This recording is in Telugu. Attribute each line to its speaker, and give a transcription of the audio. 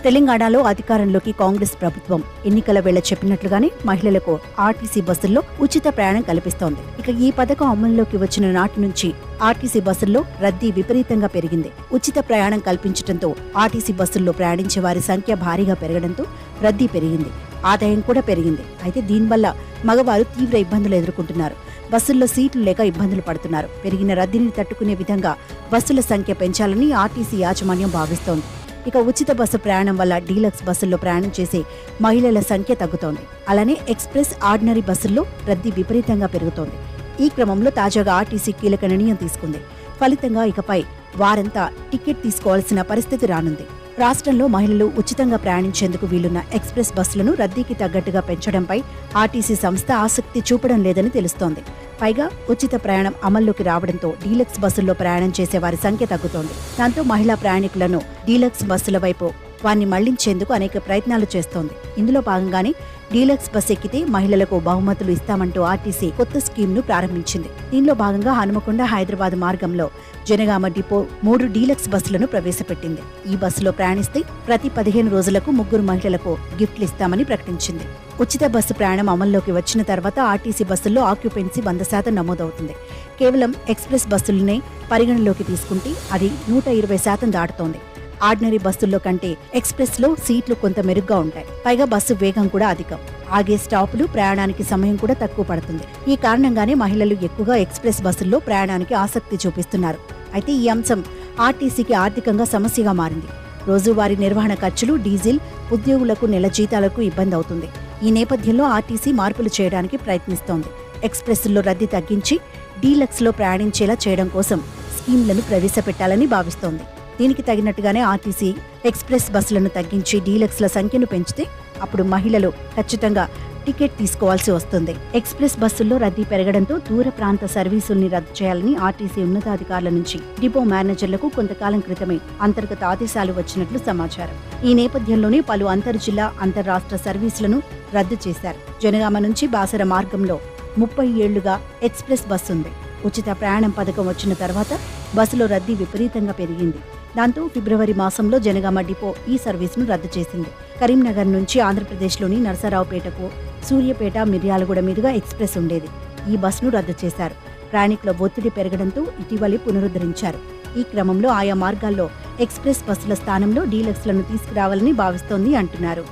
Speaker 1: తెలంగాణలో అధికారంలోకి కాంగ్రెస్ ప్రభుత్వం ఎన్నికల వేళ చెప్పినట్లుగానే మహిళలకు ఆర్టీసీ బస్సుల్లో ఉచిత ప్రయాణం కల్పిస్తోంది. ఇక ఈ పథకం అమల్లోకి వచ్చిన నాటి నుంచి ఆర్టీసీ బస్సుల్లో రద్దీ విపరీతంగా పెరిగింది. ఉచిత ప్రయాణం కల్పించడంతో ఆర్టీసీ బస్సుల్లో ప్రయాణించే వారి సంఖ్య భారీగా పెరగడంతో రద్దీ పెరిగింది. ఆదాయం కూడా పెరిగింది. అయితే దీనివల్ల మగవారు తీవ్ర ఇబ్బందులు ఎదుర్కొంటున్నారు. బస్సుల్లో సీట్లు లేక ఇబ్బందులు పడుతున్నారు. పెరిగిన రద్దీని తట్టుకునే విధంగా బస్సుల సంఖ్య పెంచాలని ఆర్టీసీ యాజమాన్యం భావిస్తోంది. ఇక ఉచిత బస్సు ప్రయాణం వల్ల డీలక్స్ బస్సుల్లో ప్రయాణం చేసే మహిళల సంఖ్య తగ్గుతోంది. అలానే ఎక్స్ప్రెస్, ఆర్డినరీ బస్సుల్లో రద్దీ విపరీతంగా పెరుగుతోంది. ఈ క్రమంలో తాజాగా ఆర్టీసీ కీలక నిర్ణయం తీసుకుంది. ఫలితంగా ఇకపై వారంతా టికెట్ తీసుకోవాల్సిన పరిస్థితి రానుంది. రాష్ట్రంలో మహిళలు ఉచితంగా ప్రయాణించేందుకు వీలున్న ఎక్స్ప్రెస్ బస్సులను రద్దీకి తగ్గట్టుగా పెంచడంపై ఆర్టీసీ సంస్థ ఆసక్తి చూపడం లేదని తెలుస్తోంది. పైగా ఉచిత ప్రయాణం అమల్లోకి రావడంతో డీలక్స్ బస్సుల్లో ప్రయాణం చేసే వారి సంఖ్య తగ్గుతోంది. దాంతో మహిళా ప్రయాణికులను డీలక్స్ బస్సుల వైపు వారిని మళ్లించేందుకు అనేక ప్రయత్నాలు చేస్తోంది. ఇందులో భాగంగానే డీలక్స్ బస్ ఎక్కితే మహిళలకు బహుమతులు ఇస్తామంటూ ఆర్టీసీ కొత్త స్కీమ్ ను ప్రారంభించింది. దీనిలో భాగంగా హనుమకొండ, హైదరాబాద్ మార్గంలో జనగామ డిపో 3 డీలక్స్ బస్సులను ప్రవేశపెట్టింది. ఈ బస్సులో ప్రయాణిస్తే ప్రతి 15 రోజులకు 3 మహిళలకు గిఫ్ట్లు ఇస్తామని ప్రకటించింది. ఉచిత బస్సు ప్రయాణం అమల్లోకి వచ్చిన తర్వాత ఆర్టీసీ బస్సుల్లో ఆక్యుపెన్సీ 100% నమోదవుతుంది. కేవలం ఎక్స్ప్రెస్ బస్సులనే పరిగణలోకి తీసుకుంటే అది 120% దాటుతోంది. ఆర్డినరీ బస్సుల్లో కంటే ఎక్స్ప్రెస్ లో సీట్లు కొంత మెరుగ్గా ఉంటాయి. పైగా బస్సు వేగం కూడా అధికం. ఆగే స్టాపులు, ప్రయాణానికి సమయం కూడా తక్కువ పడుతుంది. ఈ కారణంగానే మహిళలు ఎక్కువగా ఎక్స్ప్రెస్ బస్సుల్లో ప్రయాణానికి ఆసక్తి చూపిస్తున్నారు. అయితే ఈ అంశం ఆర్టీసీకి ఆర్థికంగా సమస్యగా మారింది. రోజువారీ నిర్వహణ ఖర్చులు, డీజిల్, ఉద్యోగులకు నెల జీతాలకు ఇబ్బంది అవుతుంది. ఈ నేపథ్యంలో ఆర్టీసీ మార్పులు చేయడానికి ప్రయత్నిస్తోంది. ఎక్స్ప్రెస్ల్లో రద్దీ తగ్గించి డీలక్స్ లో ప్రయాణించేలా చేయడం కోసం స్కీమ్లను ప్రవేశపెట్టాలని భావిస్తోంది. దీనికి తగినట్టుగానే ఆర్టీసీ ఎక్స్ప్రెస్ బస్సులను తగ్గించి డీలక్స్ల సంఖ్యను పెంచితే అప్పుడు మహిళలు ఖచ్చితంగా టికెట్ తీసుకోవాల్సి వస్తుంది. ఎక్స్ప్రెస్ బస్సుల్లో రద్దీ పెరగడంతో దూర ప్రాంత సర్వీసుల్ని రద్దు చేయాలని ఆర్టీసీ ఉన్నతాధికారుల నుంచి డిపో మేనేజర్లకు కొంతకాలం క్రితమే అంతర్గత ఆదేశాలు వచ్చినట్లు సమాచారం. ఈ నేపథ్యంలోనే పలు అంతర్జిల్లా, అంతర్రాష్ట్ర సర్వీసులను రద్దు చేశారు. జనగామ నుంచి బాసర మార్గంలో 30 ఏళ్లుగా ఎక్స్ప్రెస్ బస్సు ఉంది. ఉచిత ప్రయాణం పథకం వచ్చిన తర్వాత బస్సులో రద్దీ విపరీతంగా పెరిగింది. దాంతో ఫిబ్రవరి మాసంలో జనగామ డిపో ఈ సర్వీసును రద్దు చేసింది. కరీంనగర్ నుంచి ఆంధ్రప్రదేశ్లోని నరసరావుపేటకు, సూర్యాపేట, మిర్యాలగూడ మీదుగా ఎక్స్ప్రెస్ ఉండేది. ఈ బస్సును రద్దు చేశారు. ప్రయాణికుల ఒత్తిడి పెరగడంతో ఇటీవలే పునరుద్ధరించారు. ఈ క్రమంలో ఆయా మార్గాల్లో ఎక్స్ప్రెస్ బస్సుల స్థానంలో డీలక్స్లను తీసుకురావాలని భావిస్తోంది అంటున్నారు.